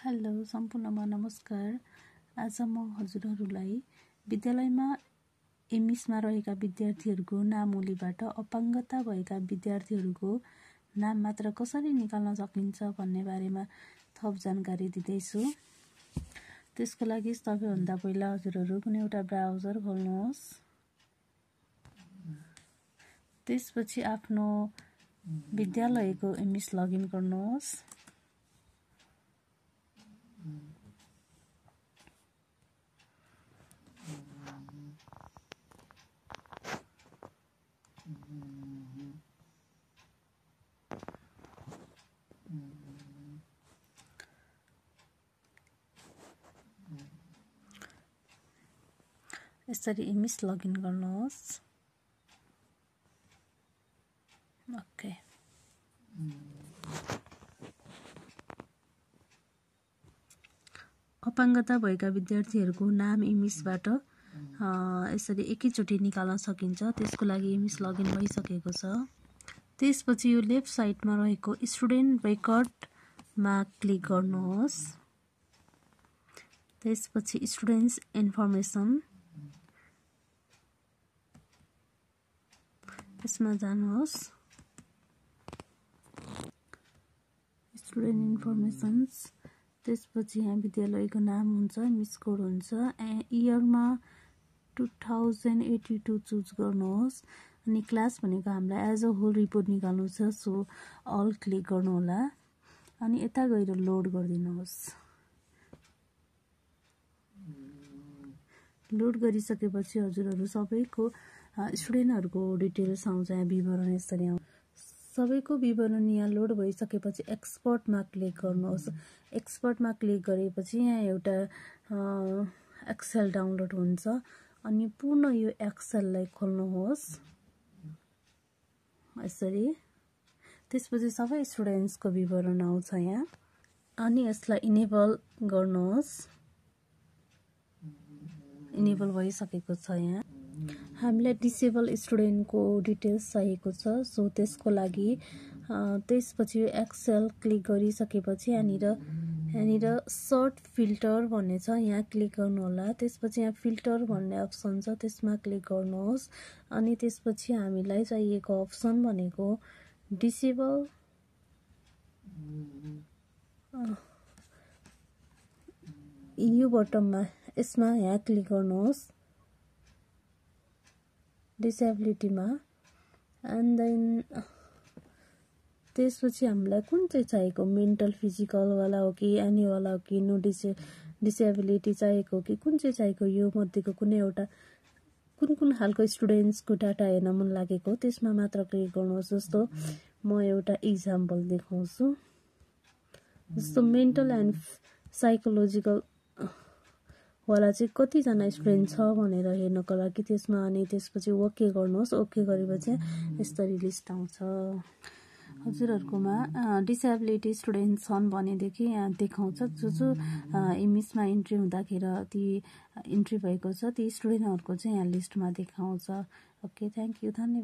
Hello सम्पूर्णमा नमस्कार। आज म हजुरहरूलाई विद्यालयमा एमइसमा रहेका विद्यार्थीहरूको नामौलीबाट अपाङ्गता भएका विद्यार्थीहरूको नाम मात्र कसरी निकाल्न सकिन्छ भन्ने बारेमा थप जानकारी दिँदैछु। त्यसको लागि सबैभन्दा पहिला हजुरहरू कुनै एउटा ब्राउजर खोल्नुहोस्। त्यसपछि आफ्नो विद्यालयको एमइस लगइन गर्नुहोस्। यसरी एमइस लगइन गर्नुहोस्। ओके। अपाङ्गता भएका विद्यार्थीहरूको नाम एमइसबाट यसरी एकैचोटि निकाल्न सकिन्छ। त्यसको लागि एमइस लगइन भइसकेको छ। त्यसपछि यो लेफ्ट साइडमा रहेको स्टुडेन्ट रेकर्डमा क्लिक गर्नुहोस्। त्यसपछि स्टुडेन्ट्स इन्फर्मेसन यसमा जानुहोस्। स्टुडेन्ट इन्फर्मेसन्स त्यसपछि यहाँ विद्यालयको नाम हुन्छ, मिस कोड हुन्छ, इयरमा 2082 चुज गर्नुहोस्। अनि क्लास भनेको हामीलाई एज अ होल रिपोर्ट निकाल्नु छ, सो अल क्लिक गर्नु होला। अनि यता गएर लोड गरिदिनुहोस्। लोड गरिसकेपछि हजुरहरू सबैको स्टुडेन्टहरूको डिटेल्स आउँछ, यहाँ विवरण यसरी आउँछ। सबैको विवरण यहाँ लोड भइसकेपछि एक्सपर्टमा क्लिक गर्नुहोस्। एक्सपर्टमा क्लिक गरेपछि यहाँ एउटा एक्सेल डाउनलोड हुन्छ। अनि पूर्ण यो एक्सेललाई खोल्नुहोस् यसरी। त्यसपछि सबै स्टुडेन्ट्सको विवरण आउँछ यहाँ। अनि यसलाई इनेबल गर्नुहोस्। इनेबल भइसकेको छ। यहाँ हामीलाई डिसेबल स्टुडेन्टको डिटेल्स चाहिएको छ, सो त्यसको लागि त्यसपछि एक्सेल क्लिक गरिसकेपछि यहाँनिर सर्ट फिल्टर भन्ने छ, यहाँ क्लिक गर्नु होला। त्यसपछि यहाँ फिल्टर भन्ने अप्सन छ, त्यसमा क्लिक गर्नुहोस्। अनि त्यसपछि हामीलाई चाहिएको अप्सन भनेको डिसेबल यो बटनमा यसमा यहाँ क्लिक गर्नुहोस् डिसेबिलिटीमा। एन्ड देन त्यसपछि हामीलाई कुन चाहिँ चाहिएको, मेन्टल फिजिकलवाला हो कि एनीवाला हो कि नो डिसेबिलिटी चाहिएको कि कुन चाहिँ चाहिएको, यो मध्येको कुनै एउटा कुन खालको स्टुडेन्ट्सको डाटा हेर्न मन लागेको त्यसमा मात्र क्लिक गर्नुहोस्। जस्तो म एउटा इक्जाम्पल देखाउँछु। जस्तो मेन्टल एन्ड साइकोलोजिकल वाला चाहिँ कतिजना स्टुडेन्ट छ भनेर हेर्नको लागि त्यसमा, अनि त्यसपछि ओके गर्नुहोस्। ओके गरेपछि यसरी लिस्ट आउँछ। हजुरहरूकोमा डिसेबिलिटी स्टुडेन्ट छन् भनेदेखि यहाँ देखाउँछ जो एमइसमा इन्ट्री हुँदाखेरि ती इन्ट्री भएको छ ती स्टुडेन्टहरूको चाहिँ यहाँ लिस्टमा देखाउँछ। ओके, थ्याङ्क यू, धन्यवाद।